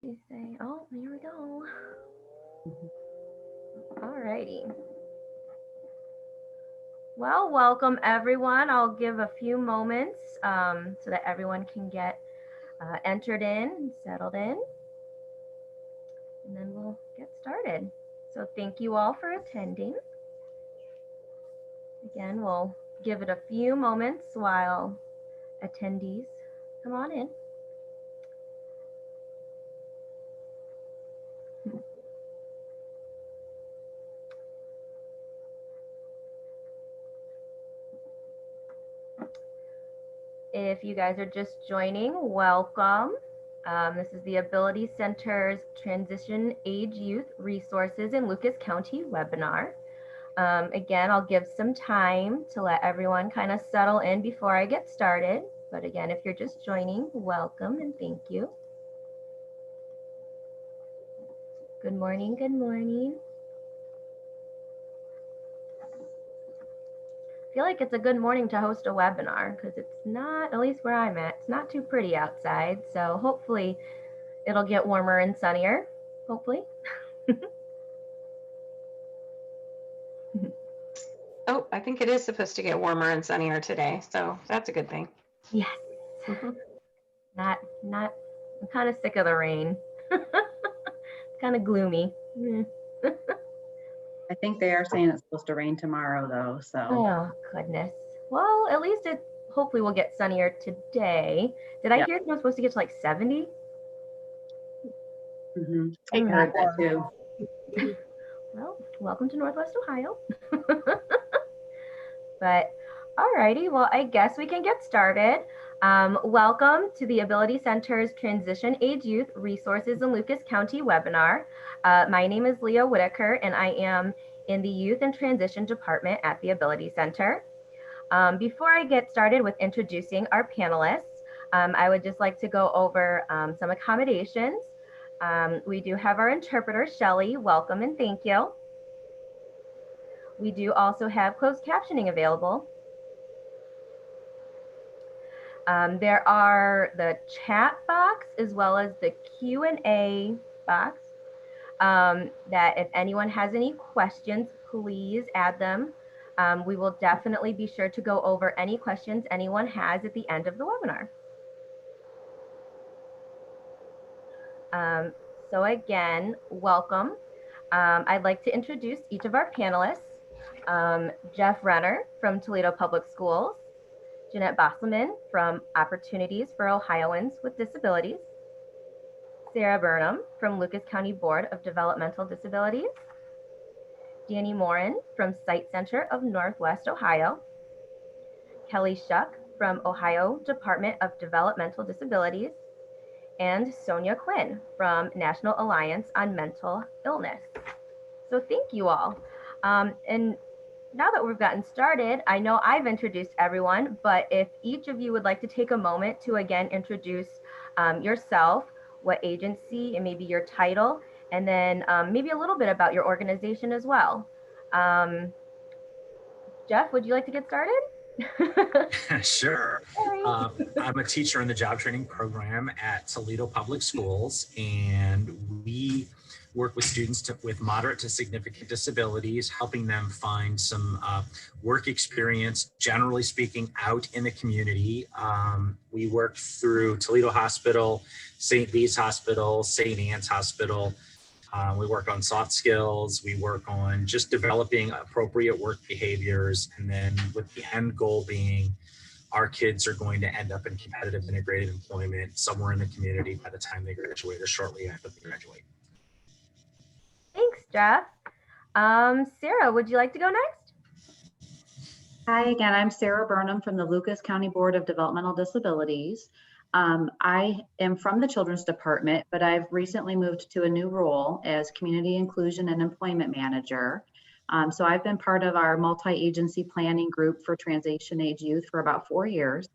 You say, oh, here we go. All righty. Well, welcome everyone. I'll give a few moments so that everyone can get entered in and settled in. And then we'll get started. So thank you all for attending. Again, we'll give it a few moments while attendees come on in. If you guys are just joining, welcome. This is the Ability Center's Transition Age Youth Resources in Lucas County webinar. Again, I'll give some time to let everyone kind of settle in before I get started. But again, if you're just joining, welcome and thank you. Good morning, good morning. I feel like it's a good morning to host a webinar because it's not, at least where I'm at, it's not too pretty outside. So hopefully it'll get warmer and sunnier, hopefully. Oh, I think it is supposed to get warmer and sunnier today, so that's a good thing. Yes. Not, I'm kind of sick of the rain. It's kind of gloomy. I think they are saying it's supposed to rain tomorrow though, so. Oh, goodness. Well, at least it hopefully will get sunnier today. Did I hear it was supposed to get to like 70? I heard that too. Well, welcome to Northwest Ohio. But alrighty, well, I guess we can get started. Welcome to the Ability Center's Transition Age Youth Resources in Lucas County webinar. My name is Leah Whitaker, and I am in the Youth and Transition Department at the Ability Center. Before I get started with introducing our panelists, I would just like to go over some accommodations. We do have our interpreter, Shelly. Welcome and thank you. We do also have closed captioning available. There are the chat box as well as the Q&A box that if anyone has any questions, please add them. We will definitely be sure to go over any questions anyone has at the end of the webinar. So again, welcome. I'd like to introduce each of our panelists. Jeff Renner from Toledo Public Schools, Jeanette Bosselman from Opportunities for Ohioans with Disabilities, Sarah Burnham from Lucas County Board of Developmental Disabilities, Danny Morin from Site Center of Northwest Ohio, Kelly Shuck from Ohio Department of Developmental Disabilities, and Sonia Quinn from National Alliance on Mental Illness. So thank you all. And now that we've gotten started, I know I've introduced everyone, but if each of you would like to take a moment to again introduce yourself, what agency and maybe your title, and then maybe a little bit about your organization as well. Jeff, would you like to get started? Sure. I'm a teacher in the job training program at Toledo Public Schools, and we work with students with moderate to significant disabilities, helping them find some work experience, generally speaking, out in the community. We work through Toledo Hospital, St. Bede's Hospital, St. Anne's Hospital. We work on soft skills. We work on just developing appropriate work behaviors. And then with the end goal being our kids are going to end up in competitive integrated employment somewhere in the community by the time they graduate or shortly after they graduate. Thanks, Jeff. Sarah, would you like to go next? Hi again, I'm Sarah Burnham from the Lucas County Board of Developmental Disabilities. I am from the Children's Department, but I've recently moved to a new role as Community Inclusion and Employment Manager. So I've been part of our multi-agency planning group for transition age youth for about 4 years.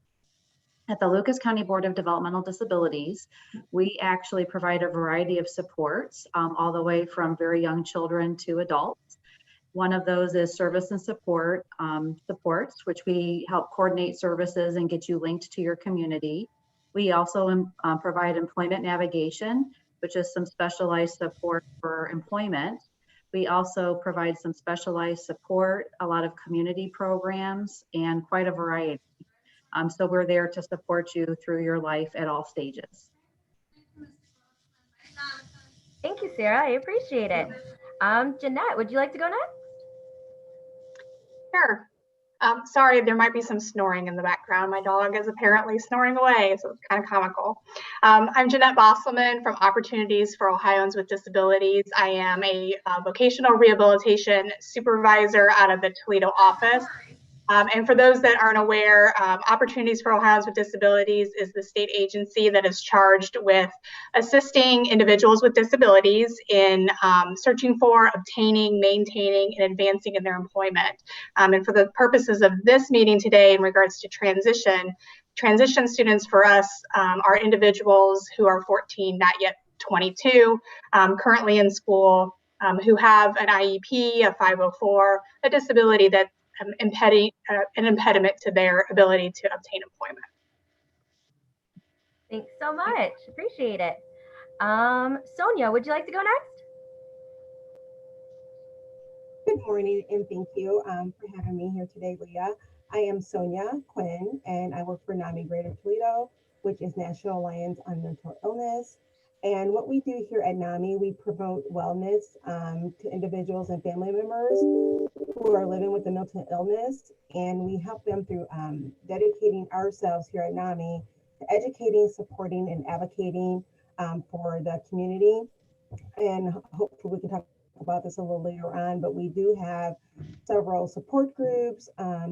At the Lucas County Board of Developmental Disabilities, we actually provide a variety of supports, all the way from very young children to adults. One of those is service and support supports, which we help coordinate services and get you linked to your community. We also provide employment navigation which is some specialized support for employment. We also provide some specialized support, a lot of community programs, and quite a variety. So we're there to support you through your life at all stages. Thank you, Sarah. I appreciate it. Jeanette, would you like to go next? Sure. Sorry, there might be some snoring in the background. My dog is apparently snoring away, so it's kind of comical. I'm Jeanette Bosselman from Opportunities for Ohioans with Disabilities. I am a vocational rehabilitation supervisor out of the Toledo office. And for those that aren't aware, Opportunities for Ohioans with Disabilities is the state agency that is charged with assisting individuals with disabilities in searching for, obtaining, maintaining, and advancing in their employment. And for the purposes of this meeting today in regards to transition students for us are individuals who are 14, not yet 22, currently in school, who have an IEP, a 504, a disability that an impediment to their ability to obtain employment. Thanks so much. Appreciate it. Sonia, would you like to go next? Good morning, and thank you for having me here today, Leah. I am Sonia Quinn, and I work for NAMI Greater Toledo, which is National Alliance on Mental Illness. And what we do here at NAMI, we promote wellness to individuals and family members who are living with a mental illness, and we help them through dedicating ourselves here at NAMI to educating, supporting, and advocating for the community. And hopefully we can talk about this a little later on, but we do have several support groups,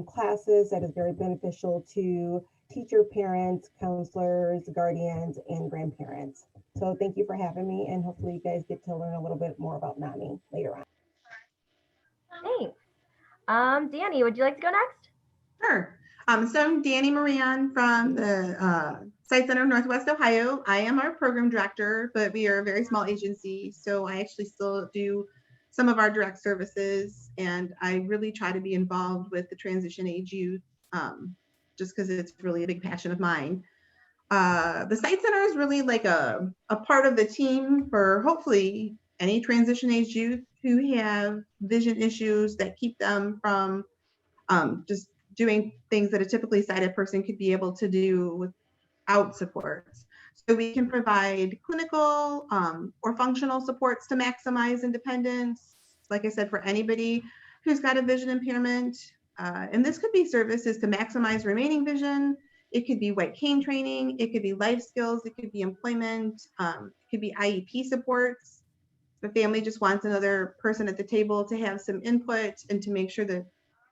classes that is very beneficial to teacher, parents, counselors, guardians, and grandparents. So thank you for having me, and hopefully you guys get to learn a little bit more about NAMI later on. Thanks. Danny, would you like to go next? Sure. So I'm Danny Marianne from the Site Center of Northwest Ohio. I am our program director, but we are a very small agency, so I actually still do some of our direct services, and I really try to be involved with the transition age youth, just because it's really a big passion of mine. The Site Center is really like a part of the team for hopefully any transition age youth who have vision issues that keep them from just doing things that a typically sighted person could be able to do without supports. So we can provide clinical or functional supports to maximize independence, like I said, for anybody who's got a vision impairment. And this could be services to maximize remaining vision. It could be white cane training. It could be life skills. It could be employment. It could be IEP supports. The family just wants another person at the table to have some input and to make sure that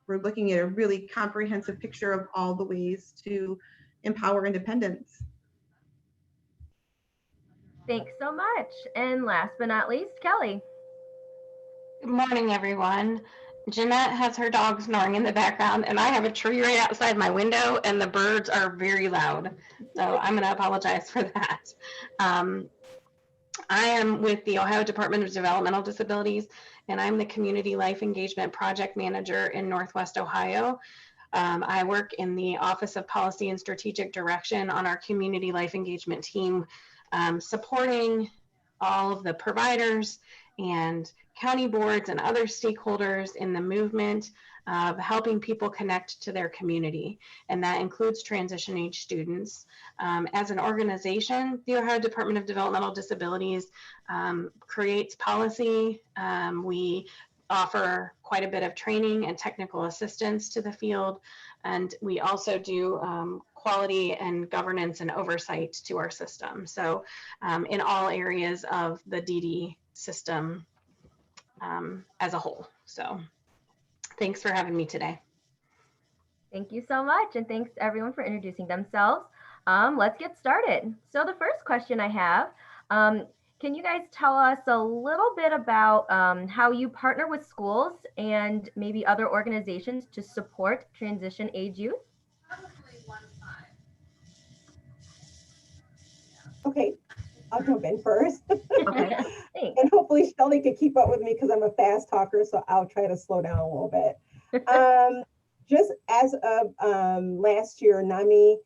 we're looking at a really comprehensive picture of all the ways to empower independence. Thanks so much. And last but not least, Kelly. Good morning, everyone. Jeanette has her dog snoring in the background, and I have a tree right outside my window, and the birds are very loud. So I'm going to apologize for that. I am with the Ohio Department of Developmental Disabilities, and I'm the Community Life Engagement Project Manager in Northwest Ohio. I work in the Office of Policy and Strategic Direction on our Community Life Engagement team, supporting all of the providers and county boards and other stakeholders in the movement of helping people connect to their community. And that includes transition age students. As an organization, the Ohio Department of Developmental Disabilities creates policy. We offer quite a bit of training and technical assistance to the field. And we also do quality and governance and oversight to our system. So in all areas of the DD system as a whole. So thanks for having me today. Thank you so much. And thanks everyone for introducing themselves. Let's get started. So the first question I have, can you guys tell us a little bit about how you partner with schools and maybe other organizations to support transition age youth? Okay, I'll jump in first. Okay, thanks. And hopefully Shelly can keep up with me because I'm a fast talker, so I'll try to slow down a little bit. Just as of last year, NAMI,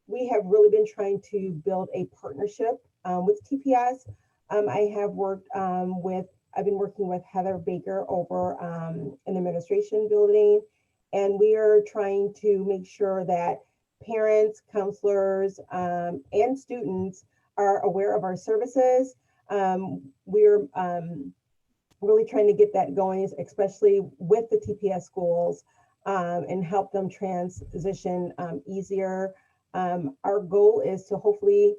we have really been trying to build a partnership with TPS. I have worked I've been working with Heather Baker over in the administration building, and we are trying to make sure that parents, counselors, and students are aware of our services. We're really trying to get that going, especially with the TPS schools, and help them transition easier. Our goal is to hopefully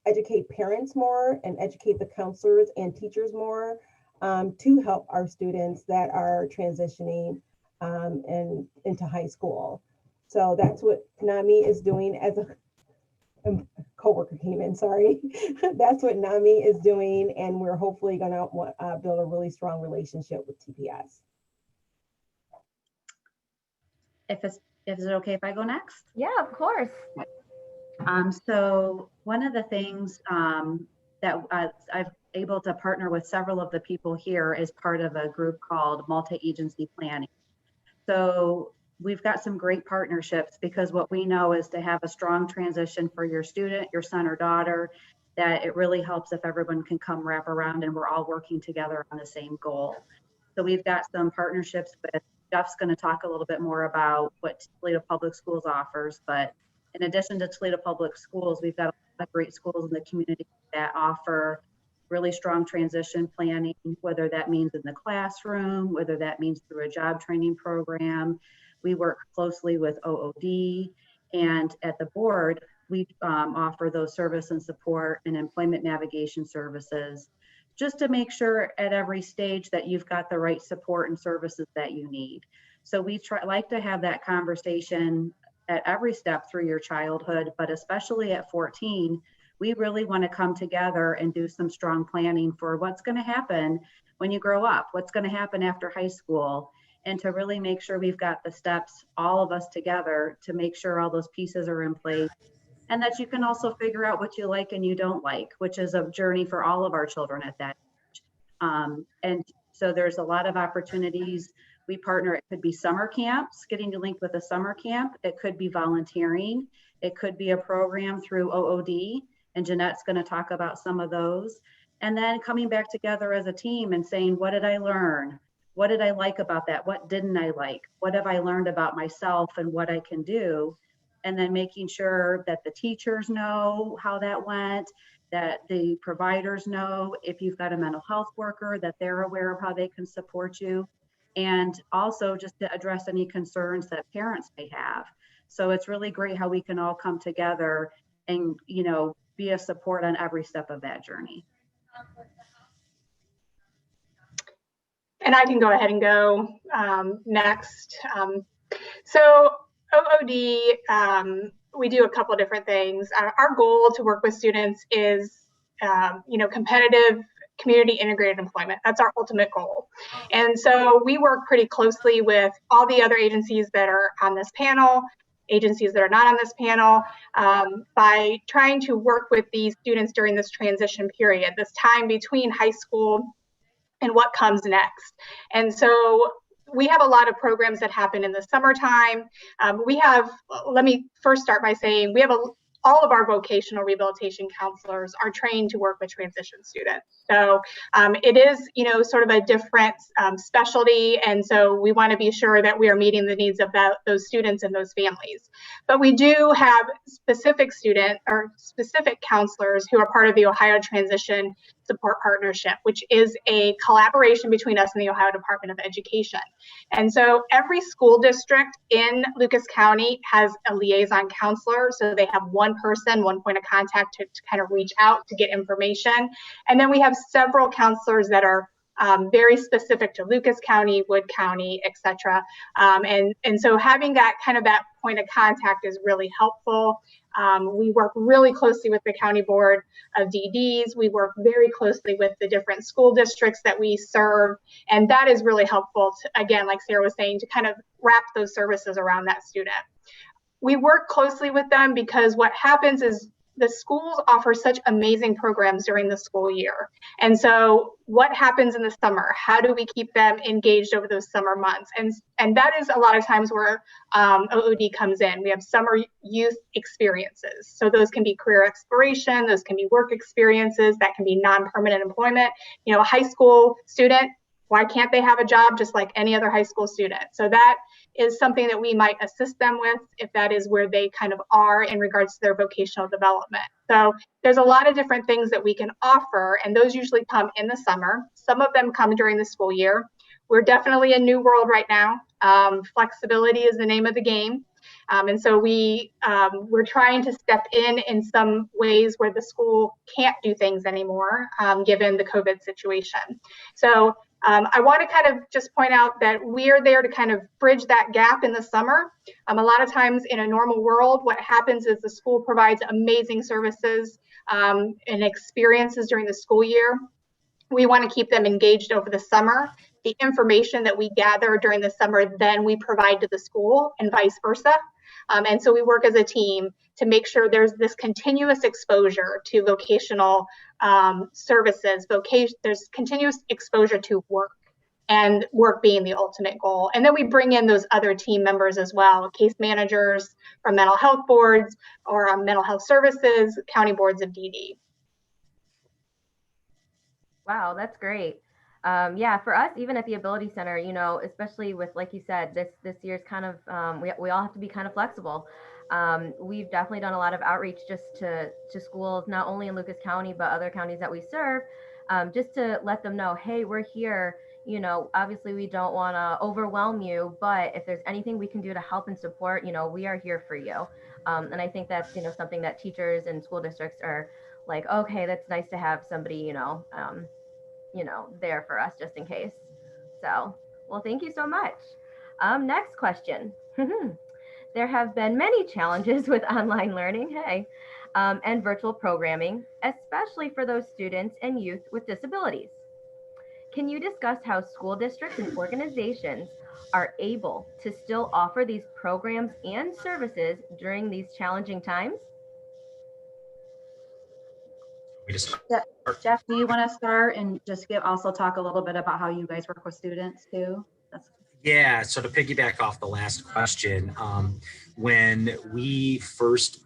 educate parents more and educate the counselors and teachers more to help our students that are transitioning and into high school. So that's what NAMI is doing as a coworker came in, sorry. That's what NAMI is doing, and we're hopefully going to build a really strong relationship with TPS. Is it okay if I go next? Yeah, of course. So one of the things that I've able to partner with several of the people here as part of a group called multi-agency planning. So we've got some great partnerships, because what we know is to have a strong transition for your student, your son or daughter, that it really helps if everyone can come wrap around and we're all working together on the same goal. So we've got some partnerships with, Jeff's going to talk a little bit more about what Toledo Public Schools offers, but in addition to Toledo Public Schools, we've got a lot of great schools in the community that offer really strong transition planning, whether that means in the classroom, whether that means through a job training program. We work closely with OOD, and at the board, we offer those service and support and employment navigation services, just to make sure at every stage that you've got the right support and services that you need. So we like to have that conversation at every step through your childhood, but especially at 14, we really want to come together and do some strong planning for what's going to happen when you grow up, what's going to happen after high school, and to really make sure we've got the steps, all of us together, to make sure all those pieces are in place, and that you can also figure out what you like and you don't like, which is a journey for all of our children at that age. And so there's a lot of opportunities. We partner, it could be summer camps, getting to link with a summer camp. It could be volunteering. It could be a program through OOD, and Jeanette's going to talk about some of those. And then coming back together as a team and saying, what did I learn? What did I like about that? What didn't I like? What have I learned about myself and what I can do? And then making sure that the teachers know how that went, that the providers know, if you've got a mental health worker, that they're aware of how they can support you. And also just to address any concerns that parents may have. So it's really great how we can all come together and, you know, be a support on every step of that journey. And I can go ahead and go next. So OOD, we do a couple of different things. Our goal to work with students is, competitive community integrated employment. That's our ultimate goal. And so we work pretty closely with all the other agencies that are on this panel, agencies that are not on this panel, by trying to work with these students during this transition period, this time between high school and what comes next. And so we have a lot of programs that happen in the summertime. Let me first start by saying we have all of our vocational rehabilitation counselors are trained to work with transition students. So it is, sort of a different specialty. And so we want to be sure that we are meeting the needs of those students and those families. But we do have specific counselors who are part of the Ohio Transition Support Partnership, which is a collaboration between us and the Ohio Department of Education. And so every school district in Lucas County has a liaison counselor. So they have one person, one point of contact to kind of reach out to get information. And then we have several counselors that are very specific to Lucas County, Wood County, et cetera. And so having that point of contact is really helpful. We work really closely with the County Board of DDs. We work very closely with the different school districts that we serve. And that is really helpful to, again, like Sarah was saying, to kind of wrap those services around that student. We work closely with them because what happens is the schools offer such amazing programs during the school year. And so what happens in the summer? How do we keep them engaged over those summer months? And that is a lot of times where OOD comes in. We have summer youth experiences. So those can be career exploration, those can be work experiences, that can be non-permanent employment. You know, a high school student, why can't they have a job just like any other high school student? So that is something that we might assist them with if that is where they kind of are in regards to their vocational development. So there's a lot of different things that we can offer, and those usually come in the summer. Some of them come during the school year. We're definitely a new world right now. Flexibility is the name of the game. And so we're trying to step in some ways where the school can't do things anymore, given the COVID situation. So I want to kind of just point out that we are there to kind of bridge that gap in the summer. A lot of times in a normal world, what happens is the school provides amazing services and experiences during the school year. We want to keep them engaged over the summer. The information that we gather during the summer, then we provide to the school and vice versa. And so we work as a team to make sure there's this continuous exposure to vocational services. There's continuous exposure to work, and work being the ultimate goal. And then we bring in those other team members as well, case managers from mental health boards or mental health services, county boards of DD. Wow, that's great. Yeah, for us, even at the Ability Center, you know, especially with, like you said, this year's kind of, we all have to be kind of flexible. We've definitely done a lot of outreach just to schools, not only in Lucas County, but other counties that we serve, just to let them know, hey, we're here. You know, obviously we don't want to overwhelm you, but if there's anything we can do to help and support, you know, we are here for you. And I think that's, you know, something that teachers and school districts are like, okay, that's nice to have somebody, you know, there for us just in case. So, well, thank you so much. Next question. There have been many challenges with online learning, and virtual programming, especially for those students and youth with disabilities. Can you discuss how school districts and organizations are able to still offer these programs and services during these challenging times? Jeff, do you want to start and just also talk a little bit about how you guys work with students too? Yeah, so to piggyback off the last question, when we first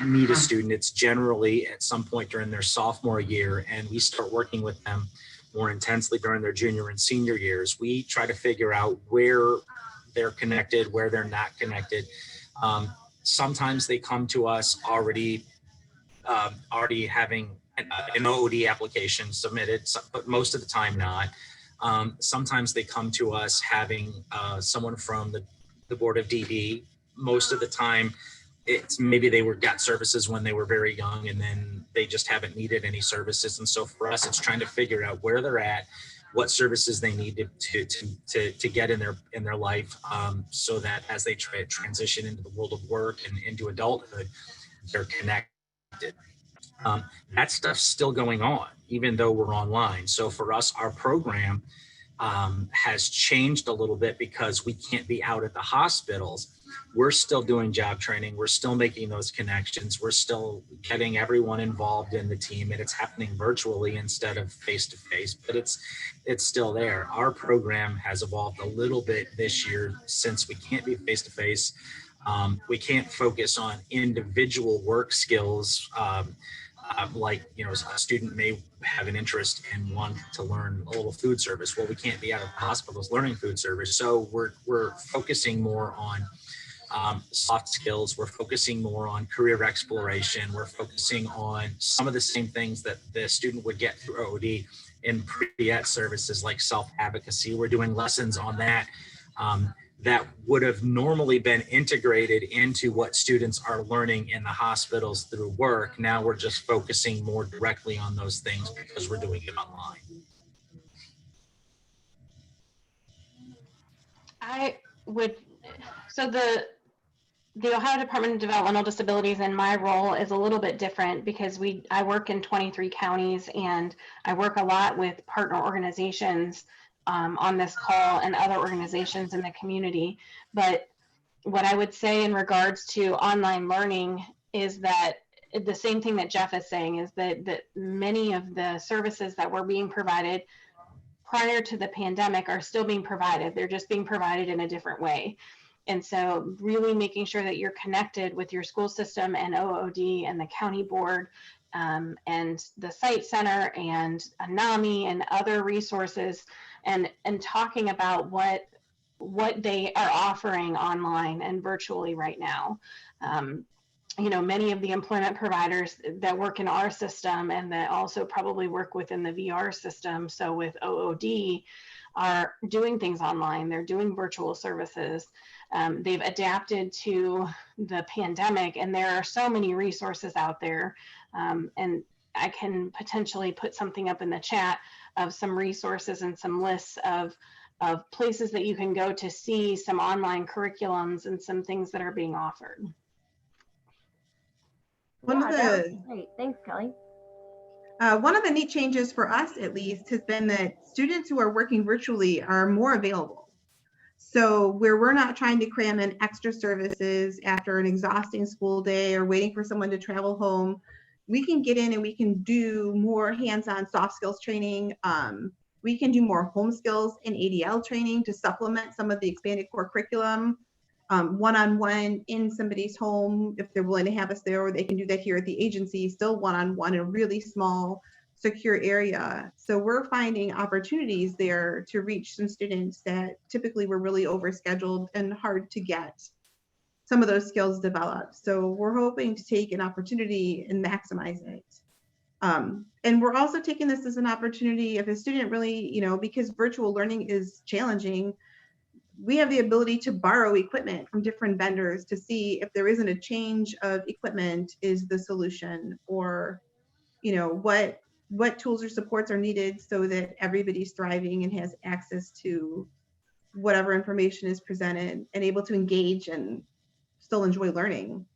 meet a student, it's generally at some point during their sophomore year, and we start working with them more intensely during their junior and senior years. We try to figure out where they're connected, where they're not connected. Sometimes they come to us already having an OOD application submitted, but most of the time not. Sometimes they come to us having someone from the Board of DD. Most of the time, it's maybe they got services when they were very young, and then they just haven't needed any services. And so for us, it's trying to figure out where they're at, what services they need to get in their life, so that as they transition into the world of work and into adulthood, they're connected. That stuff's still going on, even though we're online. So for us, our program has changed a little bit because we can't be out at the hospitals. We're still doing job training. We're still making those connections. We're still getting everyone involved in the team, and it's happening virtually instead of face-to-face, but it's still there. Our program has evolved a little bit this year since we can't be face-to-face. We can't focus on individual work skills. Like, you know, a student may have an interest in wanting to learn a little food service. Well, we can't be out of the hospitals learning food service. So we're focusing more on soft skills. We're focusing more on career exploration. We're focusing on some of the same things that the student would get through OOD in pre-ed services like self-advocacy. We're doing lessons on that. That would have normally been integrated into what students are learning in the hospitals through work. Now we're just focusing more directly on those things because we're doing it online. So the Ohio Department of Developmental Disabilities and my role is a little bit different because I work in 23 counties, and I work a lot with partner organizations on this call and other organizations in the community. But what I would say in regards to online learning is that the same thing that Jeff is saying is that many of the services that were being provided prior to the pandemic are still being provided. They're just being provided in a different way. And so really making sure that you're connected with your school system and OOD and the county board and the site center and NAMI and other resources, and talking about what they are offering online and virtually right now. You know, many of the employment providers that work in our system and that also probably work within the VR system, so with OOD, are doing things online. They're doing virtual services. They've adapted to the pandemic, and there are so many resources out there. And I can potentially put something up in the chat of some resources and some lists of places that you can go to see some online curriculums and some things that are being offered. Great. Thanks, Kelly. One of the neat changes for us, at least, has been that students who are working virtually are more available. So where we're not trying to cram in extra services after an exhausting school day or waiting for someone to travel home, we can get in and we can do more hands-on soft skills training. We can do more home skills and ADL training to supplement some of the expanded core curriculum. One-on-one in somebody's home, if they're willing to have us there, or they can do that here at the agency, still one-on-one in a really small, secure area. So we're finding opportunities there to reach some students that typically were really overscheduled and hard to get some of those skills developed. So we're hoping to take an opportunity and maximize it. And we're also taking this as an opportunity if a student really, you know, because virtual learning is challenging, we have the ability to borrow equipment from different vendors to see if there isn't a change of equipment is the solution, or, you know, what tools or supports are needed so that everybody's thriving and has access to whatever information is presented and able to engage and still enjoy learning.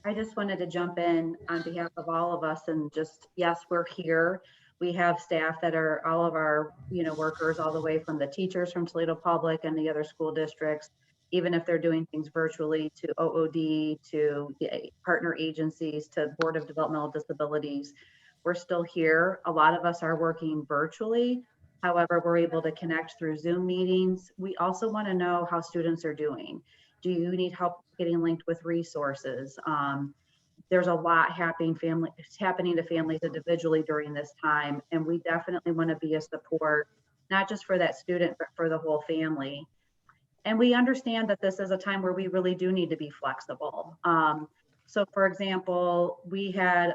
I just wanted to jump in on behalf of all of us and just, yes, we're here. We have staff that are all of our, you know, workers, all the way from the teachers from Toledo Public and the other school districts, even if they're doing things virtually, to OOD, to the partner agencies, to Board of Developmental Disabilities. We're still here. A lot of us are working virtually. However, we're able to connect through Zoom meetings. We also want to know how students are doing. Do you need help getting linked with resources? There's a lot happening to families individually during this time, and we definitely want to be a support, not just for that student, but for the whole family. And we understand that this is a time where we really do need to be flexible. So for example, we had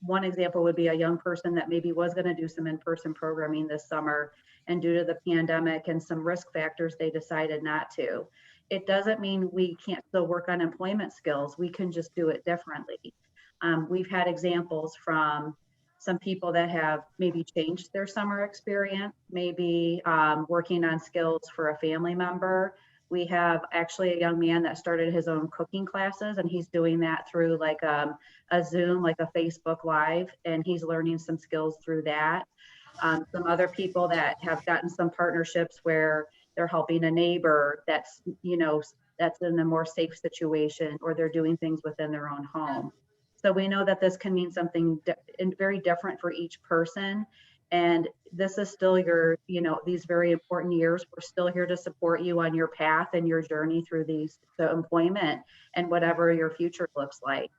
one example would be a young person that maybe was going to do some in-person programming this summer, and due to the pandemic and some risk factors, they decided not to. It doesn't mean we can't still work on employment skills. We can just do it differently. We've had examples from some people that have maybe changed their summer experience, maybe working on skills for a family member. We have actually a young man that started his own cooking classes, and he's doing that through like a Zoom, like a Facebook Live, and he's learning some skills through that. Some other people that have gotten some partnerships where they're helping a neighbor that's, you know, that's in a more safe situation, or they're doing things within their own home. So we know that this can mean something very different for each person. And this is still your, you know, these very important years. We're still here to support you on your path and your journey through the employment and whatever your future looks like.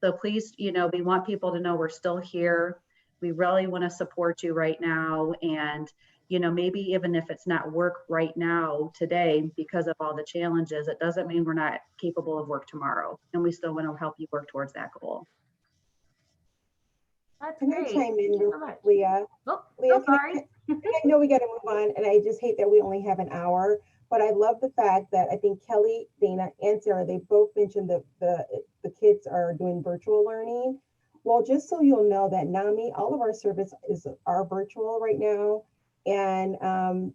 So please, you know, we want people to know we're still here. We really want to support you right now. And, you know, maybe even if it's not work right now today because of all the challenges, it doesn't mean we're not capable of work tomorrow. And we still want to help you work towards that goal. That's Can great. I chime in real quick, Much. Leah? Oh, Leah, so sorry. I know we got to move on, and I just hate that we only have an hour. But I love the fact that I think Kelly, Dana, and Sarah, they both mentioned that the kids are doing virtual learning. Well, just so you'll know that NAMI, all of our services are virtual right now. And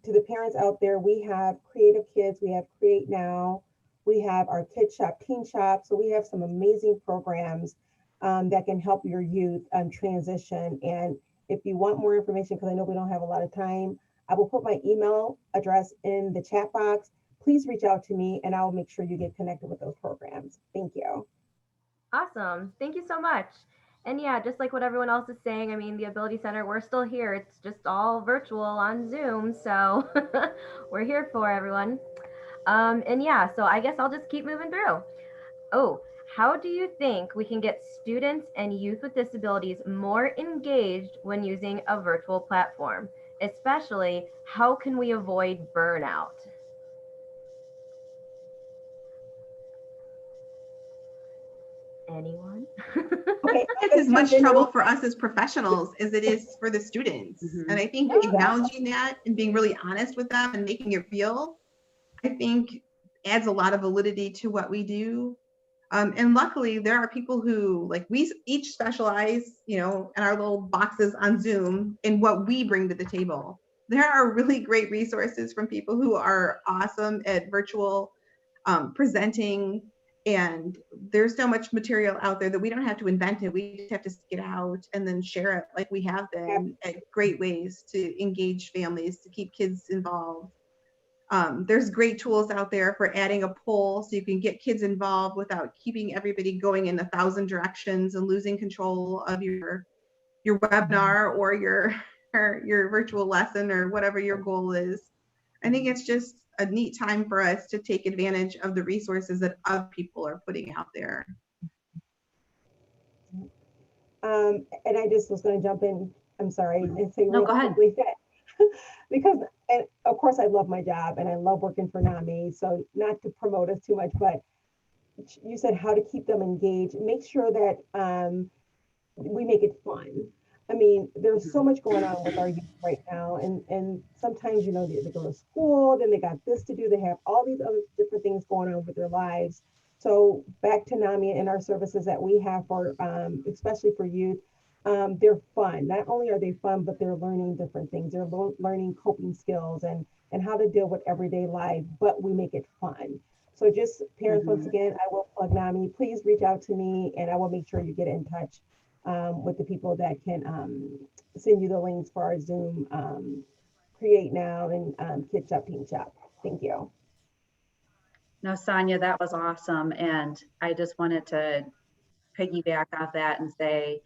to the parents out there, we have Creative Kids, we have Create Now, we have our Kid Shop, Teen Shop. So we have some amazing programs that can help your youth transition. And if you want more information, because I know we don't have a lot of time, I will put my email address in the chat box. please reach out to me and I'll make sure you get connected with those programs. Thank you. Awesome. Thank you so much. And yeah, just like what everyone else is saying, I mean, the Ability Center, we're still here. It's just all virtual on Zoom. So we're here for everyone. And yeah, so I guess I'll just keep moving through. Oh, how do you think we can get students and youth with disabilities more engaged when using a virtual platform? Especially, how can we avoid burnout? Anyone? Okay, It's as much jump in trouble real for us as professionals as it is for the students. Mhm. And I think Exactly. acknowledging that and being really honest with them and making it real, I think adds a lot of validity to what we do. And luckily, there are people who, like, we each specialize, you know, in our little boxes on Zoom in what we bring to the table. There are really great resources from people who are awesome at virtual presenting, and there's so much material out there that we don't have to invent it. We just have to stick it out and then share it like we have been at great ways to engage families, to keep kids involved. There's great tools out there for adding a poll so you can get kids involved without keeping everybody going in 1,000 directions and losing control of your webinar or your virtual lesson or whatever your goal is. I think it's just a neat time for us to take advantage of the resources that other people are putting out there. And I just was going to jump in. I'm sorry, and say No, real go ahead. quickly that because, and of course, I love my job and I love working for NAMI. So not to promote us too much, but you said how to keep them engaged. Make sure that we make it fun. I mean, there's so much going on with our youth right now, and sometimes, you know, they go to school, then they got this to do, they have all these other different things going on with their lives. So back to NAMI and our services that we have for, especially for youth, they're fun. Not only are they fun, but they're learning different things. They're learning coping skills and how to deal with everyday life, but we make it fun. So just parents, once again, I will plug NAMI. Please reach out to me and I will make sure you get in touch with the people that can send you the links for our Zoom Create Now and Kid Shop, Teen Shop. Thank you. No, Sonia, that was awesome. And I just wanted to piggyback off that and say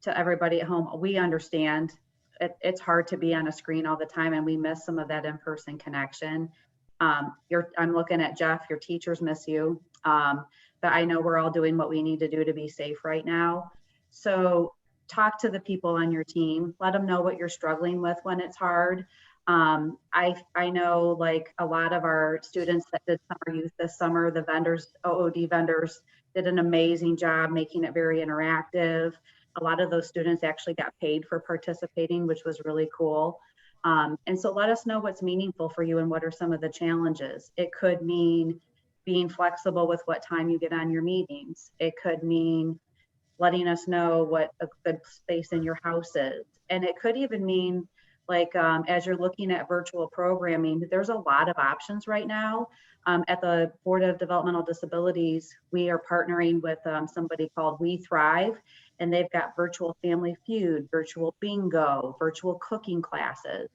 to everybody at home, we understand it's hard to be on a screen all the time and we miss some of that in-person connection. I'm looking at Jeff, your teachers miss you. But I know we're all doing what we need to do to be safe right now. So talk to the people on your team, let them know what you're struggling with when it's hard. I know, like, a lot of our students that did summer youth this summer, the vendors, OOD vendors, did an amazing job making it very interactive. A lot of those students actually got paid for participating, which was really cool. And so let us know what's meaningful for you and what are some of the challenges. It could mean being flexible with what time you get on your meetings. It could mean letting us know what a good space in your house is. And it could even mean, like, as you're looking at virtual programming, there's a lot of options right now. At the Board of Developmental Disabilities, we are partnering with somebody called We Thrive, and they've got virtual family feud, virtual bingo, virtual cooking classes.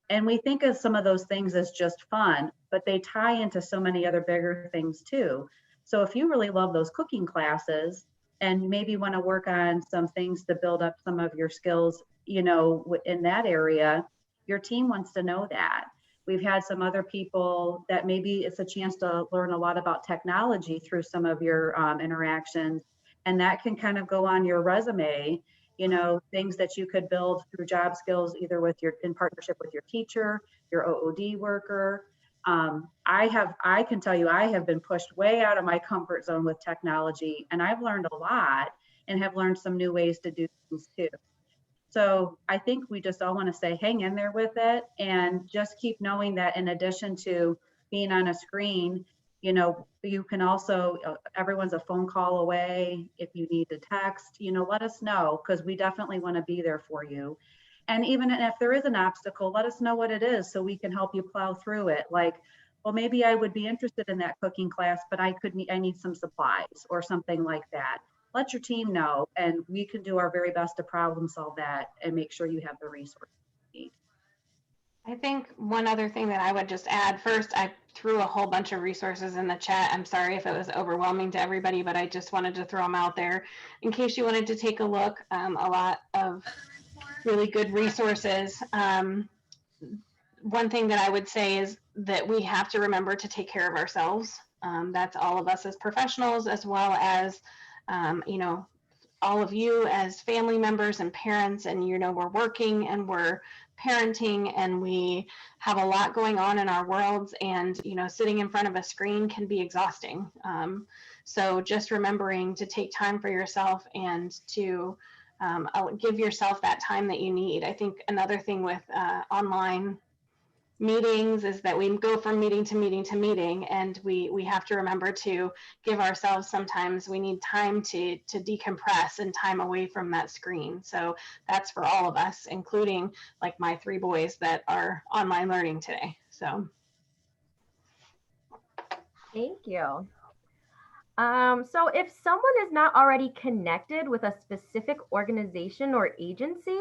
And we think of some of those things as just fun, but they tie into so many other bigger things too. So if you really love those cooking classes and maybe want to work on some things to build up some of your skills, you know, in that area, your team wants to know that. We've had some other people that maybe it's a chance to learn a lot about technology through some of your interactions, and that can kind of go on your resume, you know, things that you could build through job skills, either with in partnership with your teacher, your OOD worker. I can tell you, I have been pushed way out of my comfort zone with technology, and I've learned a lot and have learned some new ways to do things too. So I think we just all want to say, hang in there with it and just keep knowing that in addition to being on a screen, you know, you can also, everyone's a phone call away. If you need to text, you know, let us know, because we definitely want to be there for you. And even if there is an obstacle, let us know what it is so we can help you plow through it. Like, well, maybe I would be interested in that cooking class, but I need some supplies or something like that. Let your team know, and we can do our very best to problem solve that and make sure you have the resources you need. I think one other thing that I would just add, first, I threw a whole bunch of resources in the chat. I'm sorry if it was overwhelming to everybody, but I just wanted to throw them out there in case you wanted to take a look. A lot of really good resources. One thing that I would say is that we have to remember to take care of ourselves. That's all of us as professionals, as well as, you know, all of you as family members and parents, and you know, we're working and we're parenting and we have a lot going on in our worlds, and you know, sitting in front of a screen can be exhausting. So just remembering to take time for yourself and to give yourself that time that you need. I think another thing with online meetings is that we go from meeting to meeting to meeting, and we have to remember to give ourselves, sometimes we need time to decompress and time away from that screen. So that's for all of us, including like my 3 boys that are online learning today. So Thank you. So if someone is not already connected with a specific organization or agency,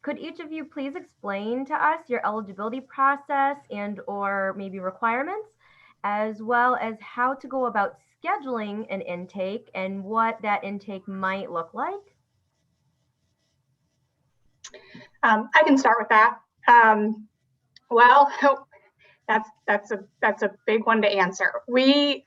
could each of you please explain to us your eligibility process and or maybe requirements, as well as how to go about scheduling an intake and what that intake might look like? I can start with that. Well, that's a big one to answer. We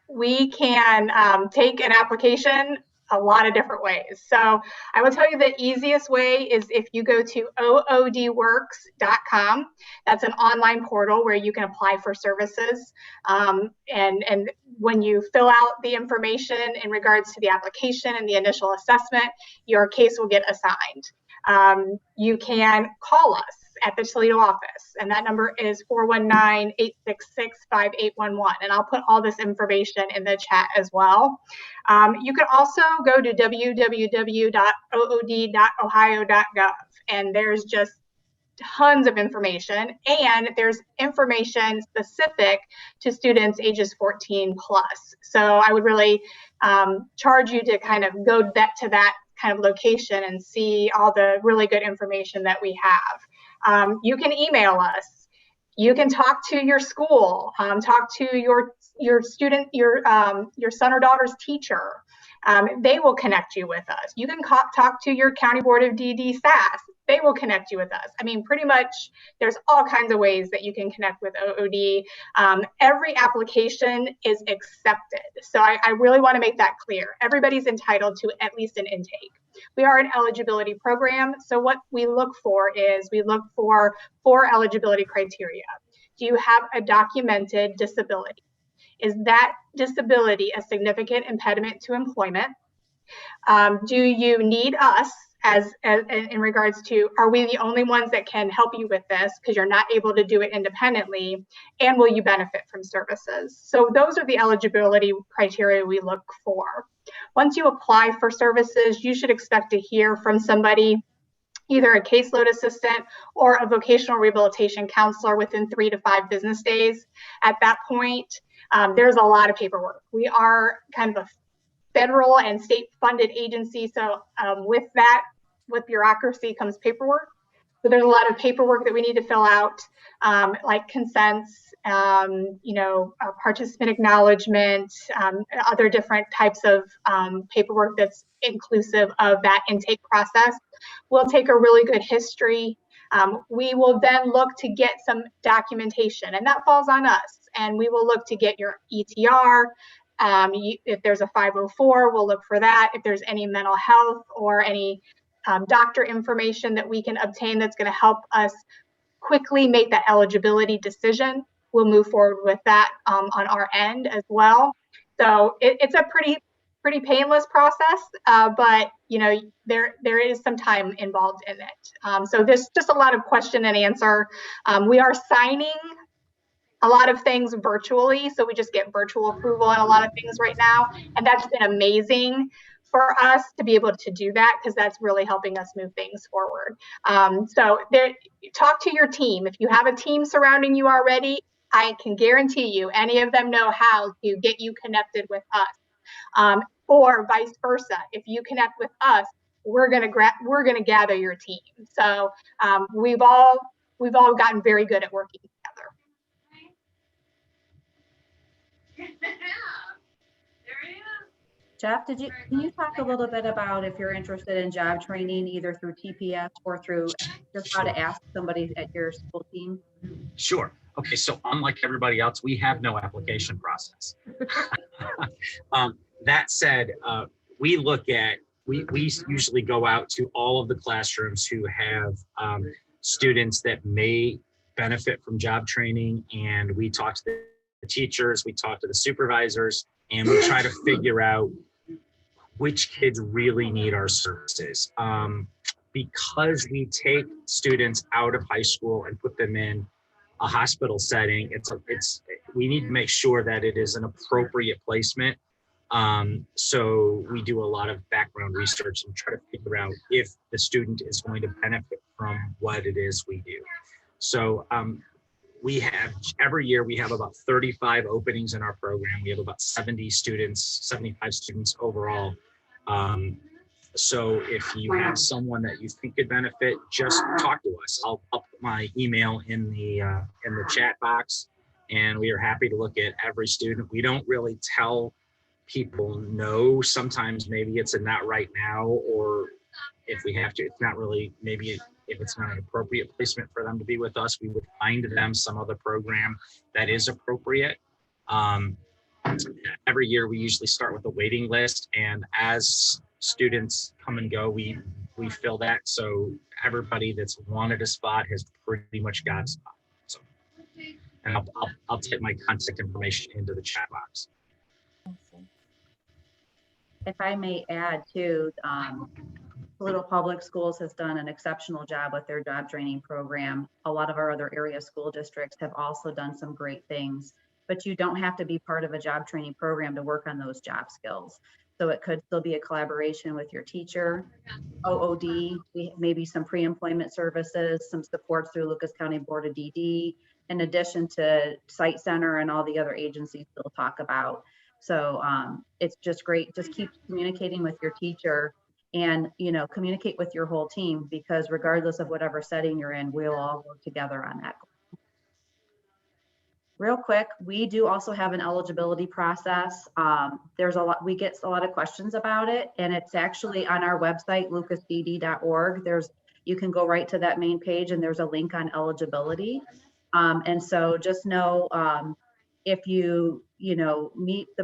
can take an application a lot of different ways. So I will tell you the easiest way is if you go to oodworks.com. That's an online portal where you can apply for services. And when you fill out the information in regards to the application and the initial assessment, your case will get assigned. You can call us at the Toledo office, and that number is 419-866-5811. And I'll put all this information in the chat as well. You can also go to www.ood.ohio.gov, and there's just tons of information, and there's information specific to students ages 14 plus. So I would really charge you to kind of go back to that kind of location and see all the really good information that we have. You can email us. You can talk to your school, talk to your student, your son or daughter's teacher. They will connect you with us. You can talk to your County Board of DD SAS. They will connect you with us. I mean, pretty much there's all kinds of ways that you can connect with OOD. Every application is accepted. So I really want to make that clear. Everybody's entitled to at least an intake. We are an eligibility program. So what we look for is we look for 4 eligibility criteria. Do you have a documented disability? Is that disability a significant impediment to employment? Do you need us as in regards to, are we the only ones that can help you with this because you're not able to do it independently? And will you benefit from services? So those are the eligibility criteria we look for. Once you apply for services, you should expect to hear from somebody, either a caseload assistant or a vocational rehabilitation counselor, within 3 to 5 business days. At that point, there's a lot of paperwork. We are kind of a federal and state funded agency. So with that, with bureaucracy comes paperwork. So there's a lot of paperwork that we need to fill out, like consents, participant acknowledgement, other different types of paperwork that's inclusive of that intake process. We'll take a really good history. We will then look to get some documentation, and that falls on us. And we will look to get your ETR. If there's a 504, we'll look for that. If there's any mental health or any doctor information that we can obtain that's going to help us quickly make that eligibility decision, we'll move forward with that on our end as well. So it's a pretty painless process, but there is some time involved in it. So there's just a lot of question and answer. We are signing a lot of things virtually, so we just get virtual approval on a lot of things right now, and that's been amazing for us to be able to do that, because that's really helping us move things forward. So talk to your team. If you have a team surrounding you already, I can guarantee you any of them know how to get you connected with us, or vice versa. If you connect with us, we're gonna gather your team. So we've all we've all gotten very good at working together. Jeff, can you talk a little bit about if you're interested in job training, either through TPS or through just how to ask somebody at your school team? Sure. Okay, so unlike everybody else, we have no application process. That said, we usually go out to all of the classrooms who have students that may benefit from job training, and we talk to the teachers, we talk to the supervisors, and we try to figure out which kids really need our services. Because we take students out of high school and put them in a hospital setting, we need to make sure that it is an appropriate placement. So we do a lot of background research and try to figure out if the student is going to benefit from what it is we do. So every year we have about 35 openings in our program. We have about 75 students overall. So if you have someone that you think could benefit, just talk to us. I'll put my email in the chat box, and we are happy to look at every student. We don't really tell people no. Sometimes maybe it's a not right now, or if we have to, it's not really, maybe if it's not an appropriate placement for them to be with us, we would find them some other program that is appropriate. Every year we usually start with a waiting list, and as students come and go, we fill that. So everybody that's wanted a spot has pretty much got a spot. So, and I'll take my contact information into the chat box. If I may add too, Toledo Public Schools has done an exceptional job with their job training program. A lot of our other area school districts have also done some great things, but you don't have to be part of a job training program to work on those job skills. So it could still be a collaboration with your teacher, OOD, maybe some pre-employment services, some support through Lucas County Board of DD, in addition to Site Center and all the other agencies we'll talk about. So it's just great. Just keep communicating with your teacher, and communicate with your whole team, because regardless of whatever setting you're in, we'll all work together on that. Real quick, we do also have an eligibility process. We get a lot of questions about it, and it's actually on our website, lucasdd.org. You can go right to that main page, and there's a link on eligibility. And so just know, if you meet the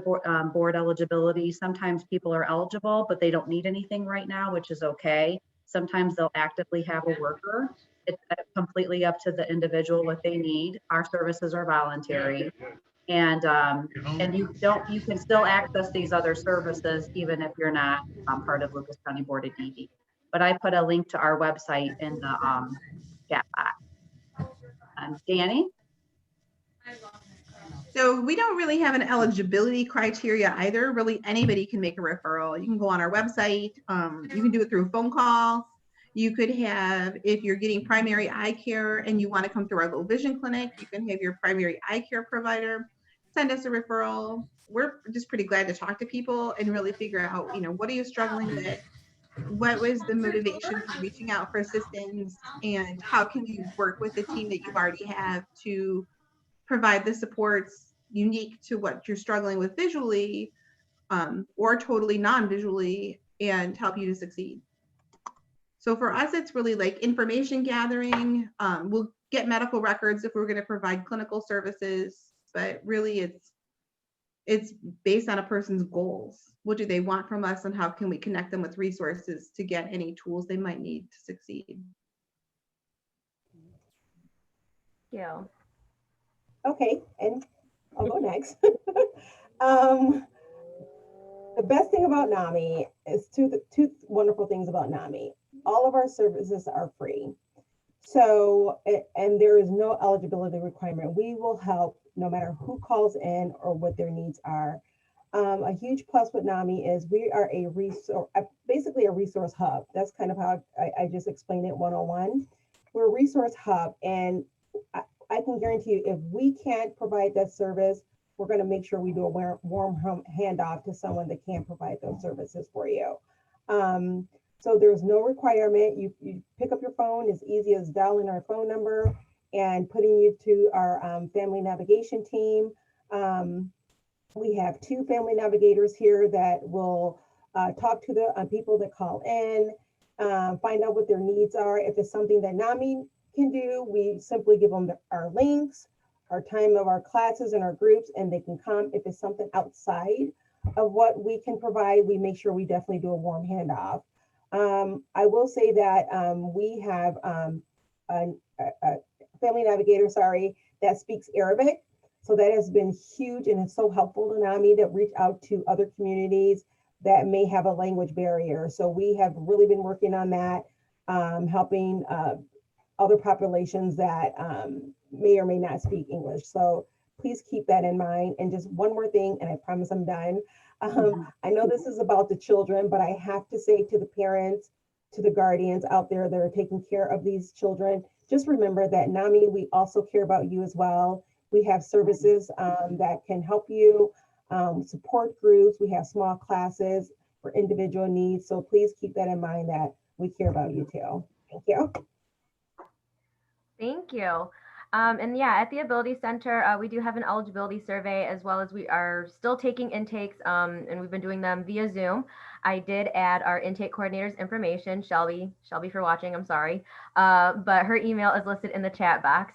board eligibility, sometimes people are eligible, but they don't need anything right now, which is okay. Sometimes they'll actively have a worker. It's completely up to the individual what they need. Our services are voluntary, and you can still access these other services even if you're not part of Lucas County Board of DD. But I put a link to our website in the chat box. Danny? So we don't really have an eligibility criteria either. Really, anybody can make a referral. You can go on our website. You can do it through a phone call. You could have, if you're getting primary eye care and you want to come through our low vision clinic, you can have your primary eye care provider send us a referral. We're just pretty glad to talk to people and really figure out, what are you struggling with? What was the motivation for reaching out for assistance? And how can you work with the team that you already have to provide the supports unique to what you're struggling with visually, or totally non-visually, and help you to succeed. So for us, it's really like information gathering. We'll get medical records if we're going to provide clinical services, but really it's based on a person's goals. What do they want from us, and how can we connect them with resources to get any tools they might need to succeed? Yeah. Okay, and I'll go next. The best thing about NAMI is two wonderful things about NAMI. All of our services are free. So, and there is no eligibility requirement. We will help no matter who calls in or what their needs are. A huge plus with NAMI is we are a resource, basically a resource hub. That's kind of how I just explained it 101. We're a resource hub, and I can guarantee you, if we can't provide that service, we're going to make sure we do a warm handoff to someone that can provide those services for you. So there's no requirement. You pick up your phone, as easy as dialing our phone number, and putting you to our family navigation team. We have 2 family navigators here that will talk to the people that call in, find out what their needs are. If it's something that NAMI can do, we simply give them our links, our time of our classes and our groups, and they can come. If it's something outside of what we can provide, we make sure we definitely do a warm handoff. I will say that we have a family navigator, that speaks Arabic. So that has been huge, and it's so helpful to NAMI to reach out to other communities that may have a language barrier. So we have really been working on that, helping other populations that may or may not speak English. So please keep that in mind. And just one more thing, and I promise I'm done. I know this is about the children, but I have to say to the parents, to the guardians out there that are taking care of these children, just remember that NAMI, we also care about you as well. We have services that can help you, support groups. We have small classes for individual needs. So please keep that in mind that we care about you too. Thank you. Thank you. And yeah, at the Ability Center, we do have an eligibility survey, as well as we are still taking intakes, and we've been doing them via Zoom. I did add our intake coordinator's information, Shelby for watching, I'm sorry. But her email is listed in the chat box.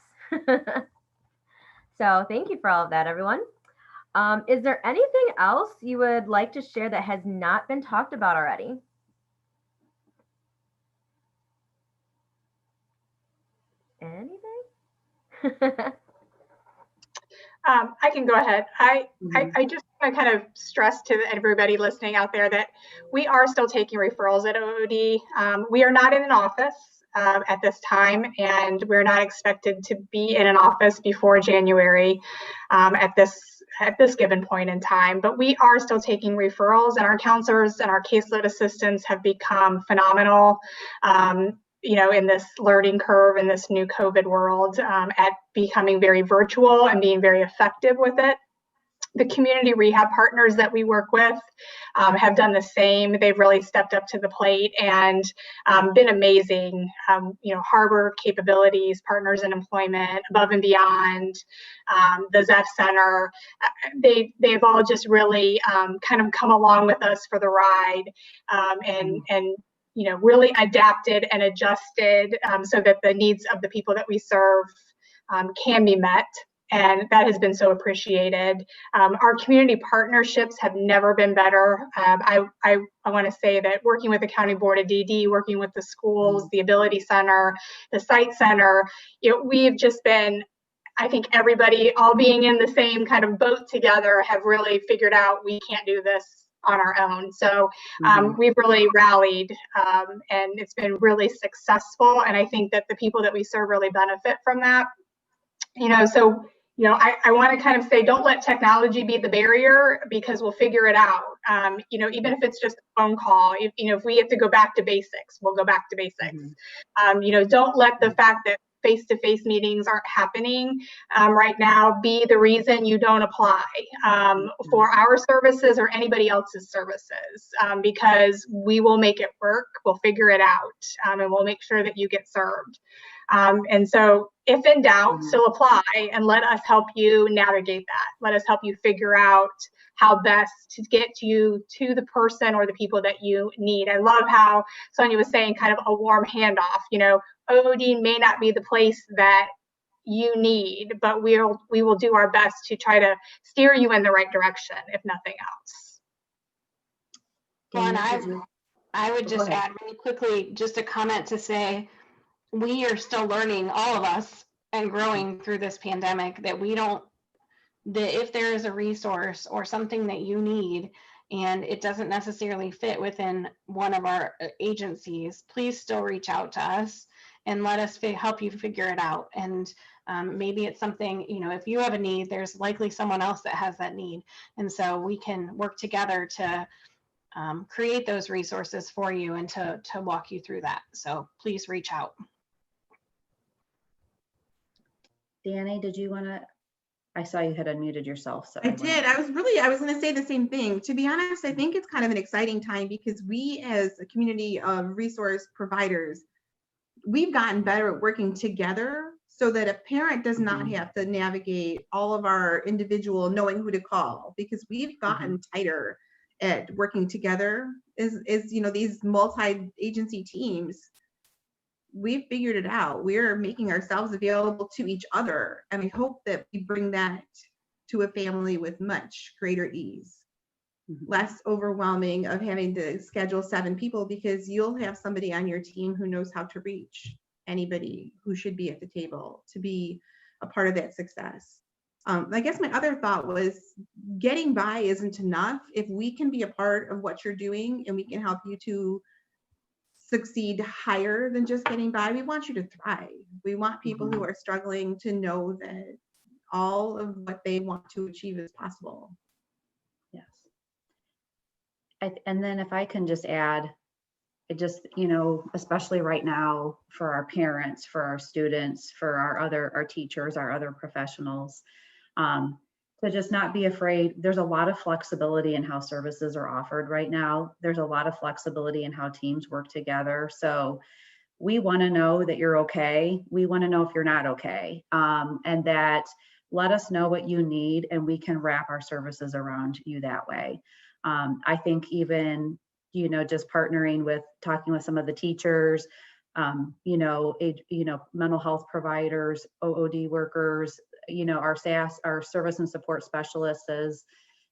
So thank you for all of that, everyone. Is there anything else you would like to share that has not been talked about already? Anything? I can go ahead. I just want to kind of stress to everybody listening out there that we are still taking referrals at OOD. We are not in an office at this time, and we're not expected to be in an office before January at this given point in time. But we are still taking referrals, and our counselors and our caseload assistants have become phenomenal. In this learning curve in this new COVID world, at becoming very virtual and being very effective with it. The community rehab partners that we work with have done the same. They've really stepped up to the plate and been amazing. Harbor Capabilities, Partners in Employment, Above and Beyond, the ZEF Center, they've all just really kind of come along with us for the ride, and really adapted and adjusted so that the needs of the people that we serve can be met. And that has been so appreciated. Our community partnerships have never been better. I want to say that working with the County Board of DD, working with the schools, the Ability Center, the Site Center, we've just been, I think everybody all being in the same kind of boat together have really figured out we can't do this on our own. So we've really rallied, and it's been really successful. And I think that the people that we serve really benefit from that. I want to kind of say, don't let technology be the barrier, because we'll figure it out. Even if it's just a phone call, if we have to go back to basics, we'll go back to basics. Don't let the fact that face-to-face meetings aren't happening right now be the reason you don't apply for our services or anybody else's services, because we will make it work. We'll figure it out, and we'll make sure that you get served. And so if in doubt, still apply, and let us help you navigate that. Let us help you figure out how best to get you to the person or the people that you need. I love how Sonia was saying, kind of a warm handoff. OOD may not be the place that you need, but we will do our best to try to steer you in the right direction, if nothing else. Well, and I would just add really quickly, just a comment to say, we are still learning, all of us, and growing through this pandemic, that if there is a resource or something that you need and it doesn't necessarily fit within one of our agencies, please still reach out to us and let us help you figure it out. And maybe it's something, if you have a need, there's likely someone else that has that need. And so we can work together to create those resources for you and to walk you through that. So please reach out. Danny, did you want to? I saw you had unmuted yourself. So I did. I was going to say the same thing. To be honest, I think it's kind of an exciting time, because we as a community of resource providers, we've gotten better at working together. so that a parent does not have to navigate all of our individual knowing who to call, because we've gotten tighter at working together is, you know, these multi-agency teams. We've figured it out. We're making ourselves available to each other. And I hope that we bring that to a family with much greater ease. Less overwhelming of having to schedule 7 people, because you'll have somebody on your team who knows how to reach anybody who should be at the table to be a part of that success. I guess my other thought was getting by isn't enough. If we can be a part of what you're doing and we can help you to succeed higher than just getting by, we want you to thrive. We want people who are struggling to know that all of what they want to achieve is possible. Yes. And then if I can just add, it just, you know, especially right now for our parents, for our students, for our teachers, our other professionals, to just not be afraid. There's a lot of flexibility in how services are offered right now. There's a lot of flexibility in how teams work together. So we want to know that you're okay. We want to know if you're not okay. And that let us know what you need and we can wrap our services around you that way. I think even, you know, just partnering with, talking with some of the teachers, you know, mental health providers, OOD workers, you know, our SAS, our service and support specialists,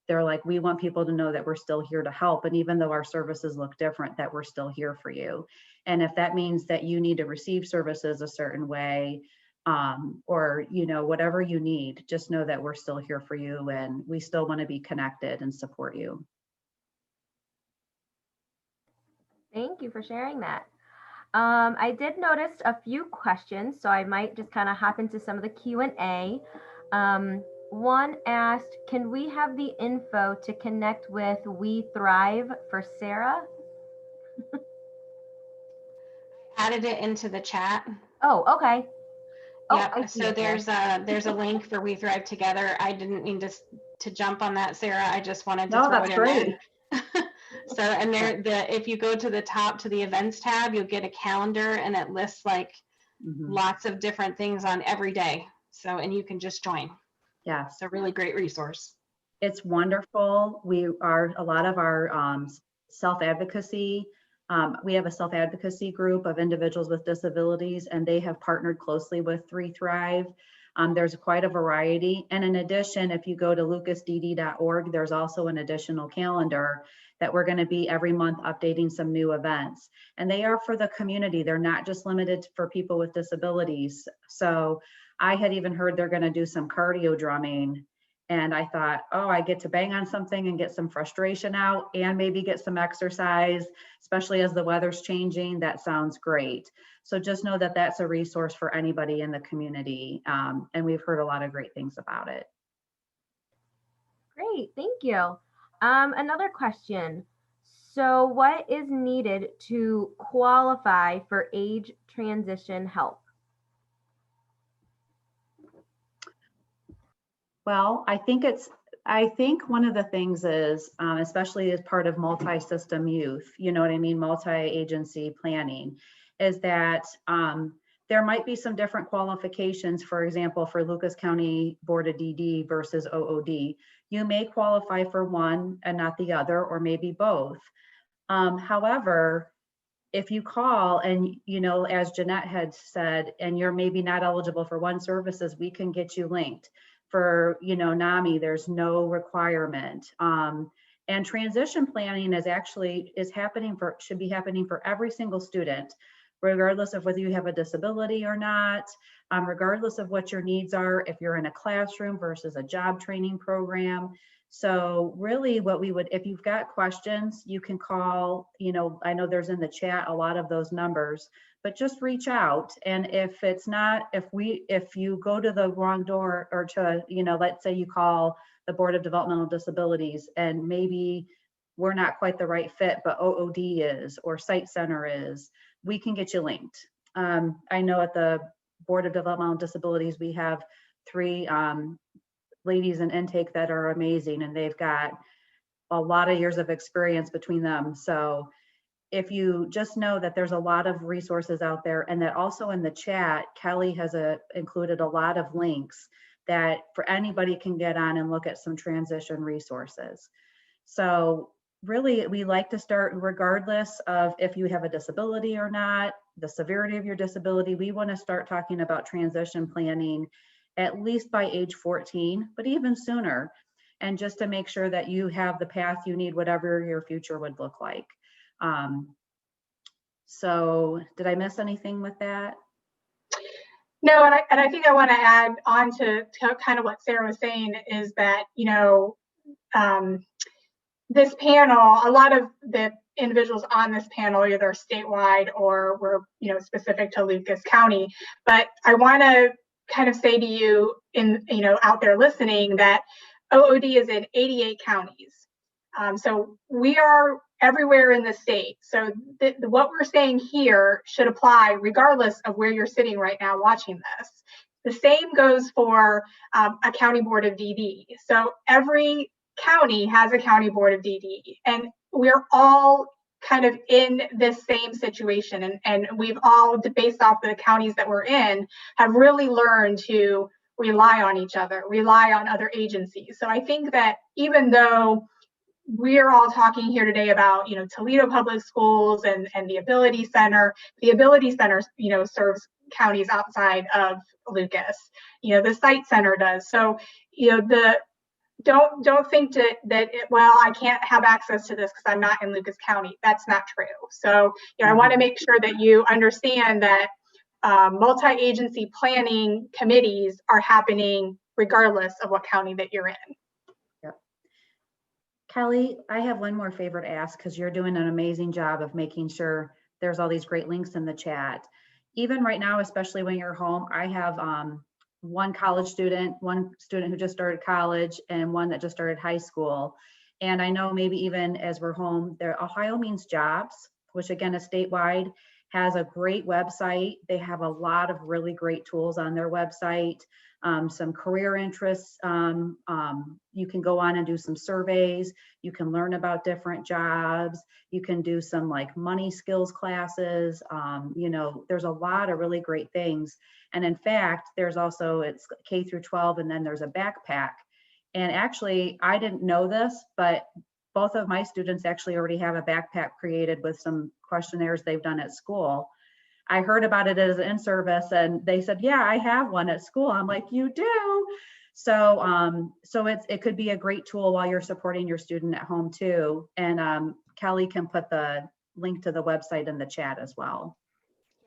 they're like, we want people to know that we're still here to help. And even though our services look different, that we're still here for you. And if that means that you need to receive services a certain way, or, you know, whatever you need, just know that we're still here for you and we still want to be connected and support you. Thank you for sharing that. I did notice a few questions, so I might just kind of hop into some of the Q&A. One asked, can we have the info to connect with We Thrive for Sarah? Added it into the chat. Oh, okay. Yep. I see So it there. there's a link for We Thrive Together. I didn't mean to jump on that, Sarah. I just wanted to No, throw that's it great. in there. So, and if you go to the top to the events tab, you'll get a calendar and it lists like lots of different things on every day. So, and you can just join. Yeah. It's a really great resource. It's wonderful. We are, a lot of our self-advocacy, we have a self-advocacy group of individuals with disabilities, and they have partnered closely with We Thrive. There's quite a variety. And in addition, if you go to lucasdd.org, there's also an additional calendar that we're going to be every month updating some new events. And they are for the community. They're not just limited for people with disabilities. So I had even heard they're going to do some cardio drumming. And I thought, oh, I get to bang on something and get some frustration out and maybe get some exercise, especially as the weather's changing. That sounds great. So just know that that's a resource for anybody in the community. And we've heard a lot of great things about it. Great, thank you. Another question. So what is needed to qualify for age transition help? Well, I think one of the things is, especially as part of multi-system youth, you know what I mean, multi-agency planning, is that there might be some different qualifications. For example, for Lucas County Board of DD versus OOD, you may qualify for one and not the other, or maybe both. However, if you call and, you know, as Jeanette had said, and you're maybe not eligible for one services, we can get you linked. For, you know, NAMI, there's no requirement. And transition planning should be happening for every single student, regardless of whether you have a disability or not, regardless of what your needs are, if you're in a classroom versus a job training program. So really what we would, if you've got questions, you can call, you know, I know there's in the chat a lot of those numbers, but just reach out. And if it's not, if you go to the wrong door, or to, you know, let's say you call the Board of Developmental Disabilities and maybe we're not quite the right fit, but OOD is, or Site Center is, we can get you linked. I know at the Board of Developmental Disabilities, we have 3 ladies in intake that are amazing, and they've got a lot of years of experience between them. So if you just know that there's a lot of resources out there, and that also in the chat, Kelly has included a lot of links that for anybody can get on and look at some transition resources. So really, we like to start regardless of if you have a disability or not, the severity of your disability. We want to start talking about transition planning at least by age 14, but even sooner. And just to make sure that you have the path you need, whatever your future would look like. So did I miss anything with that? No, and I think I want to add on to kind of what Sarah was saying is that, you know, this panel, a lot of the individuals on this panel either statewide or were, you know, specific to Lucas County. But I want to kind of say to you, you know, out there listening, that OOD is in 88 counties. So we are everywhere in the state. So what we're saying here should apply regardless of where you're sitting right now watching this. The same goes for a county board of DD. So every county has a county board of DD, and we're all kind of in this same situation. And we've all, based off the counties that we're in, have really learned to rely on each other, rely on other agencies. So I think that even though we're all talking here today about, you know, Toledo Public Schools and the Ability Center. The Ability Center, you know, serves counties outside of Lucas. You know, the Site Center does. So, you know, don't think well, I can't have access to this because I'm not in Lucas County. That's not true. So, you know, I want to make sure that you understand that multi-agency planning committees are happening regardless of what county that you're in. Kelly, I have one more favor to ask because you're doing an amazing job of making sure there's all these great links in the chat. Even right now, especially when you're home, I have one student who just started college and one that just started high school. And I know maybe even as we're home, Ohio Means Jobs, which again is statewide, has a great website. They have a lot of really great tools on their website. Some career interests. You can go on and do some surveys. You can learn about different jobs. You can do some like money skills classes. You know, there's a lot of really great things. And in fact, there's also, it's K through 12, and then there's a backpack. And actually, I didn't know this, but both of my students actually already have a backpack created with some questionnaires they've done at school. I heard about it as an in-service and they said, yeah, I have one at school. I'm like, you do? So it could be a great tool while you're supporting your student at home too. And Kelly can put the link to the website in the chat as well.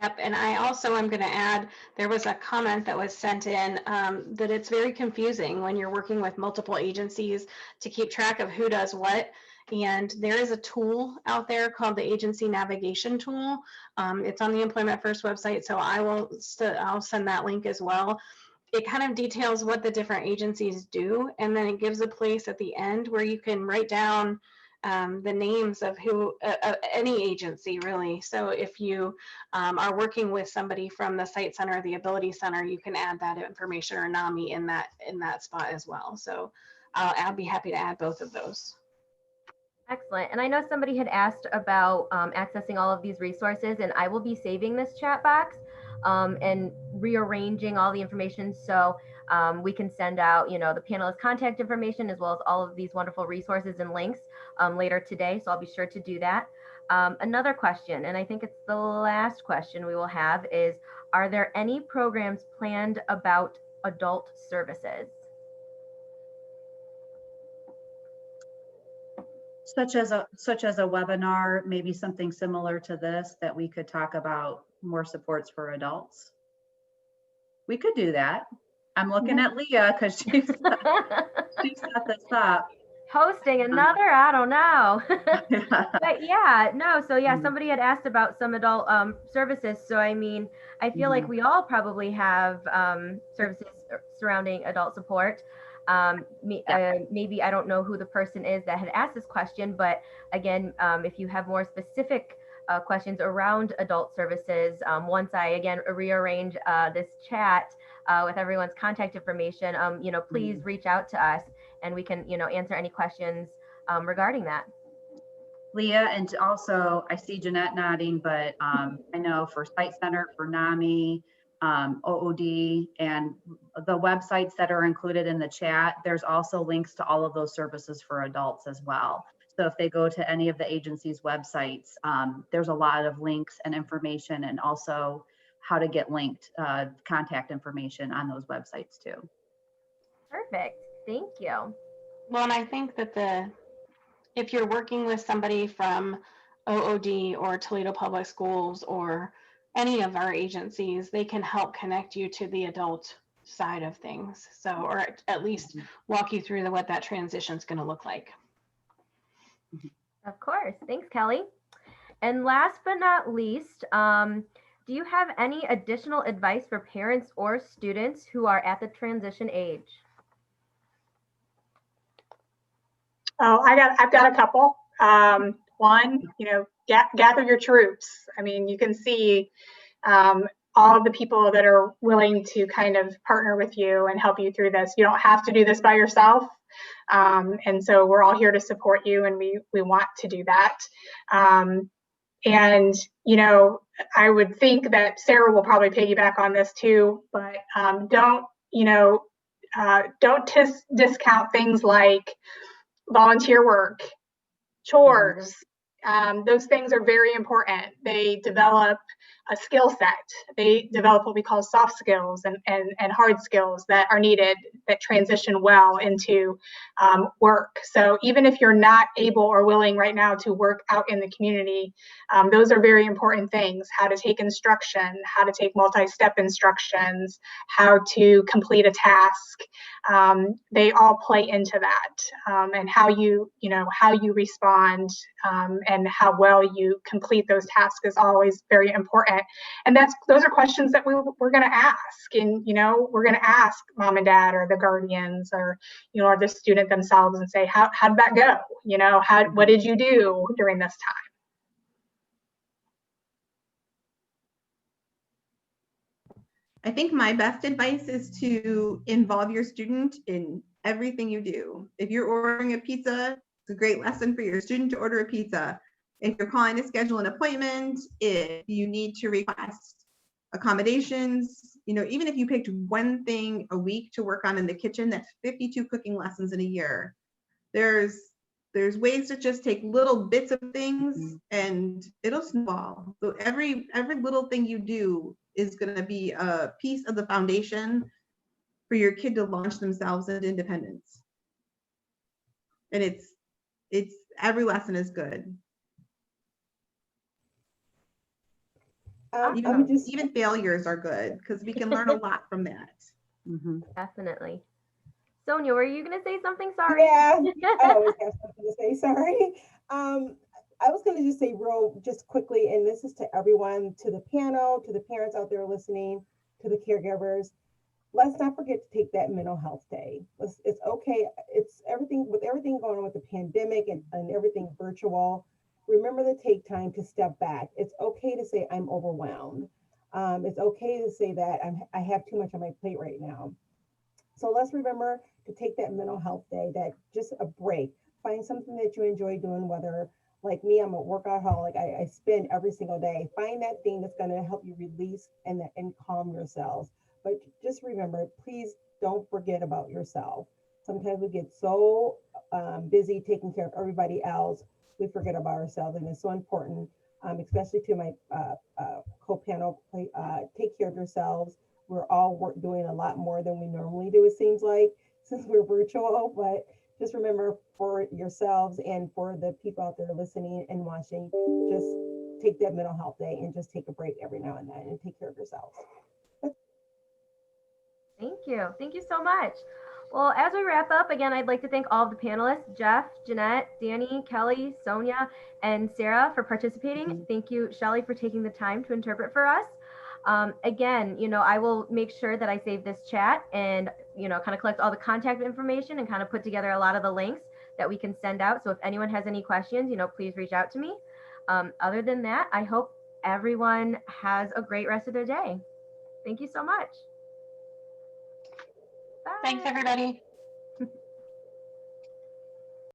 Yep, and I also am going to add, there was a comment that was sent in that it's very confusing when you're working with multiple agencies to keep track of who does what. And there is a tool out there called the Agency Navigation Tool. It's on the Employment First website, so I'll send that link as well. It kind of details what the different agencies do, and then it gives a place at the end where you can write down the names of any agency really. So if you are working with somebody from the Site Center or the Ability Center, you can add that information, or NAMI in that spot as well. So I'll be happy to add both of those. Excellent. And I know somebody had asked about accessing all of these resources, and I will be saving this chat box and rearranging all the information so we can send out, you know, the panelist contact information as well as all of these wonderful resources and links later today. So I'll be sure to do that. Another question, and I think it's the last question we will have, is, are there any programs planned about adult services? Such as a webinar, maybe something similar to this, that we could talk about more supports for adults. We could do that. I'm looking at Leah because she's set this up. Hosting another, I don't know. But yeah, no, so yeah, somebody had asked about some adult services. So I mean, I feel like we all probably have services surrounding adult support. Maybe I don't know who the person is that had asked this question, but again, if you have more specific questions around adult services, once I again rearrange this chat with everyone's contact information, you know, please reach out to us and we can, you know, answer any questions regarding that. Leah, and also I see Jeanette nodding, but I know for Site Center, for NAMI, OOD, and the websites that are included in the chat, there's also links to all of those services for adults as well. So if they go to any of the agency's websites, there's a lot of links and information, and also how to get linked contact information on those websites too. Perfect. Thank you. Well, and I think that if you're working with somebody from OOD or Toledo Public Schools or any of our agencies, they can help connect you to the adult side of things. So, or at least walk you through what that transition is going to look like. Of course. Thanks, Kelly. And last but not least, do you have any additional advice for parents or students who are at the transition age? Oh, I've got a couple. One, gather your troops. I mean, you can see all of the people that are willing to kind of partner with you and help you through this. You don't have to do this by yourself. And so we're all here to support you, and we want to do that. And, I would think that Sarah will probably piggyback on this too, but don't discount things like volunteer work, chores. Those things are very important. They develop a skill set. They develop what we call soft skills and hard skills that are needed, that transition well into work. So even if you're not able or willing right now to work out in the community, those are very important things. How to take instruction, how to take multi-step instructions, how to complete a task. They all play into that, and how you respond and how well you complete those tasks is always very important. And those are questions that we're going to ask, and we're going to ask mom and dad or the guardians or or the student themselves and say, how did that go? What did you do during this time? I think my best advice is to involve your student in everything you do. If you're ordering a pizza, it's a great lesson for your student to order a pizza. If you're calling to schedule an appointment, if you need to request accommodations, even if you picked one thing a week to work on in the kitchen, that's 52 cooking lessons in a year. There's ways to just take little bits of things and it'll snowball. So every little thing you do is going to be a piece of the foundation for your kid to launch themselves into independence. And it's every lesson is good. Even failures are good because we can learn a lot from that. Definitely. Sonia, were you going to say something? Sorry. Yeah, I always have something to say. Sorry. I was going to just say just quickly, and this is to everyone, to the panel, to the parents out there listening, to the caregivers. Let's not forget to take that mental health day. It's okay. It's everything going on with the pandemic and everything virtual. Remember to take time to step back. It's okay to say I'm overwhelmed. It's okay to say that I have too much on my plate right now. So let's remember to take that mental health day, that just a break. Find something that you enjoy doing, whether like me, I'm a workaholic. I spend every single day. Find that thing that's going to help you release and calm yourselves. But just remember, please don't forget about yourself. Sometimes we get so busy taking care of everybody else, we forget about ourselves. And it's so important, especially to my co-panel, take care of yourselves. We're all doing a lot more than we normally do, it seems like, since we're virtual. But just remember, for yourselves and for the people out there listening and watching, just take that mental health day and just take a break every now and then and take care of yourselves. Thank you. Thank you so much. Well, as we wrap up, again, I'd like to thank all of the panelists, Jeff, Jeanette, Danny, Kelly, Sonia, and Sarah for participating. Thank you, Shelly, for taking the time to interpret for us. Again, I will make sure that I save this chat and, kind of collect all the contact information and kind of put together a lot of the links that we can send out. So if anyone has any questions, please reach out to me. Other than that, I hope everyone has a great rest of their day. Thank you so much. Bye. Thanks, everybody.